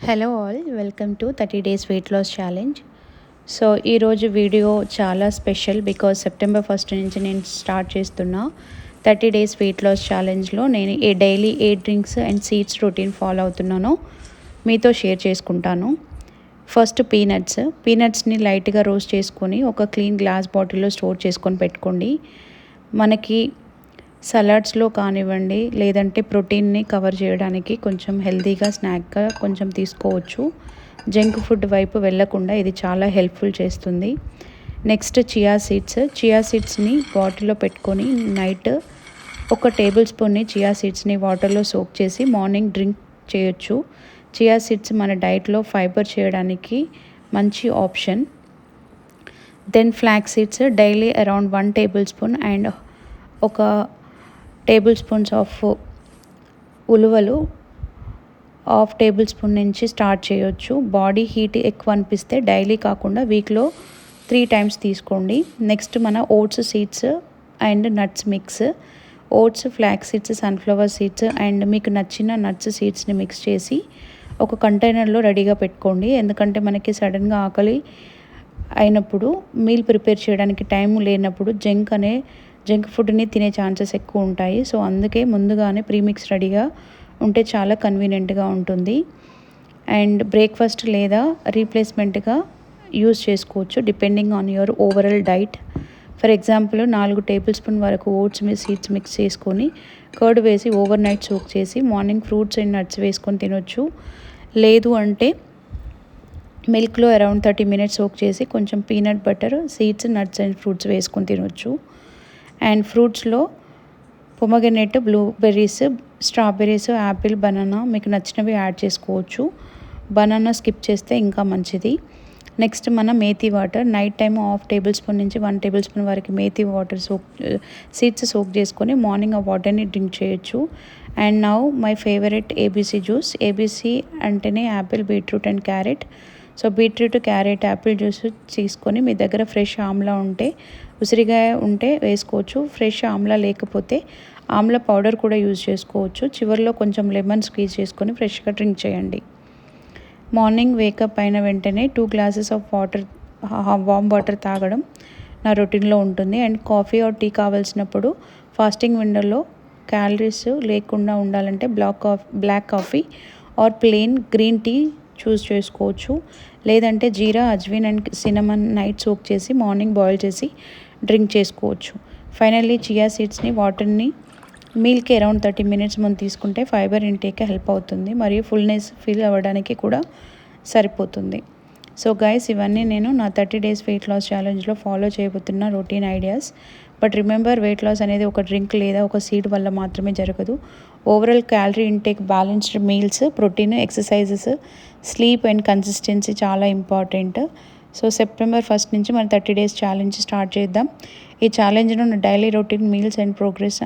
Hello all, welcome to 30 days weight loss challenge. So ఈరోజు video చాలా special because September 1 నుంచి నేను start చేస్తున్నా 30 డేస్ వెయిట్ లాస్ ఛాలెంజ్లో నేను daily 8 drinks and seeds routine follow అవుతున్నాను, మీతో షేర్ చేసుకుంటాను. ఫస్ట్ పీనట్స్ని లైట్గా రోస్ట్ చేసుకొని ఒక క్లీన్ గ్లాస్ బాటిల్లో స్టోర్ చేసుకొని పెట్టుకోండి. మనకి సలాడ్స్లో కానివ్వండి, లేదంటే ప్రోటీన్ని కవర్ చేయడానికి కొంచెం హెల్తీగా స్నాక్గా కొంచెం తీసుకోవచ్చు. జంక్ ఫుడ్ వైపు వెళ్ళకుండా ఇది చాలా హెల్ప్ఫుల్ చేస్తుంది. నెక్స్ట్ చియా సీడ్స్ని బాటిల్లో పెట్టుకొని నైట్ ఒక టేబుల్ స్పూన్ని చియా సీడ్స్ని వాటర్లో సోక్ చేసి మార్నింగ్ డ్రింక్ చేయొచ్చు. చియా సీడ్స్ మన డైట్లో ఫైబర్ చేయడానికి మంచి option. Then flax seeds daily around 1 tablespoon and ఒక టేబుల్ స్పూన్స్ ఆఫ్ ఉలువలు హాఫ్ టేబుల్ స్పూన్ నుంచి స్టార్ట్ చేయొచ్చు. బాడీ హీట్ ఎక్కువ అనిపిస్తే డైలీ కాకుండా వీక్లో 3 టైమ్స్ తీసుకోండి. నెక్స్ట్ మన oats seeds and nuts mix. Oats, flax seeds, sunflower seeds and మీకు నచ్చిన నట్స్ సీడ్స్ని మిక్స్ చేసి ఒక కంటైనర్లో రెడీగా పెట్టుకోండి. ఎందుకంటే మనకి సడన్గా ఆకలి అయినప్పుడు, మీల్ ప్రిపేర్ చేయడానికి టైం లేనప్పుడు జంక్ ఫుడ్ని తినే ఛాన్సెస్ ఎక్కువ ఉంటాయి. సో అందుకే ముందుగానే ప్రీమిక్స్ రెడీగా ఉంటే చాలా కన్వీనియంట్గా ఉంటుంది. అండ్ బ్రేక్ఫాస్ట్ లేదా రీప్లేస్మెంట్గా యూస్ చేసుకోవచ్చు depending on your overall diet. For example 4 table spoon వరకు ఓట్స్ సీడ్స్ మిక్స్ చేసుకొని కర్డ్ వేసి ఓవర్ నైట్ సోక్ చేసి మార్నింగ్ ఫ్రూట్స్ అండ్ నట్స్ వేసుకొని తినొచ్చు. లేదు అంటే మిల్క్లో అరౌండ్ 30 మినిట్స్ సోక్ చేసి కొంచెం peanut butter, seeds, nuts and fruits వేసుకొని తినొచ్చు. అండ్ ఫ్రూట్స్లో pomegranate, blueberries, strawberries, apple, banana మీకు నచ్చినవి యాడ్ చేసుకోవచ్చు. బనానా స్కిప్ చేస్తే ఇంకా మంచిది. నెక్స్ట్ మన methi water night time half tablespoon నుంచి 1 టేబుల్ స్పూన్ వరకు మేథీ వాటర్ సీడ్స్ సోక్ చేసుకొని మార్నింగ్ ఆ వాటర్ని డ్రింక్ చేయొచ్చు. And now my favourite ABC juice. ABC అంటేనే apple, beetroot and carrot. So beetroot, carrot, apple juice తీసుకొని మీ దగ్గర ఫ్రెష్ ఆమ్లా ఉంటే, ఉసిరికాయ ఉంటే వేసుకోవచ్చు. ఫ్రెష్ ఆమ్లా లేకపోతే ఆమ్లా పౌడర్ కూడా యూజ్ చేసుకోవచ్చు. చివరిలో కొంచెం లెమన్ స్క్వీజ్ చేసుకొని ఫ్రెష్గా డ్రింక్ చేయండి. మార్నింగ్ వేకప్ అయిన వెంటనే 2 glasses of water, warm water తాగడం నా రొటీన్లో ఉంటుంది. అండ్ కాఫీ ఆర్ టీ కావాల్సినప్పుడు ఫాస్టింగ్ విండోలో క్యాలరీస్ లేకుండా ఉండాలంటే black coffee or plain green tea choose చేసుకోవచ్చు. లేదంటే jeera, ajwain and cinnamon night soak చేసి మార్నింగ్ బాయిల్ చేసి డ్రింక్ చేసుకోవచ్చు. ఫైనల్లీ చియా సీడ్స్ని వాటర్ని మీల్కి అరౌండ్ 30 మినిట్స్ ముందు తీసుకుంటే ఫైబర్ ఇంటేక్ హెల్ప్ అవుతుంది మరియు ఫుల్నెస్ ఫీల్ అవ్వడానికి కూడా సరిపోతుంది. సో గైస్, ఇవన్నీ నేను నా 30 డేస్ వెయిట్ లాస్ ఛాలెంజ్లో ఫాలో చేయబోతున్న routine ideas. But remember, weight loss అనేది ఒక డ్రింక్ లేదా ఒక సీడ్ వల్ల మాత్రమే జరగదు. Overall calorie intake, balanced meals, protein, exercises, sleep and consistency చాలా ఇంపార్టెంట్. సో సెప్టెంబర్ 1 నుంచి మన 30 డేస్ ఛాలెంజ్ స్టార్ట్ చేద్దాం. ఈ ఛాలెంజ్ను daily routine, meals and progress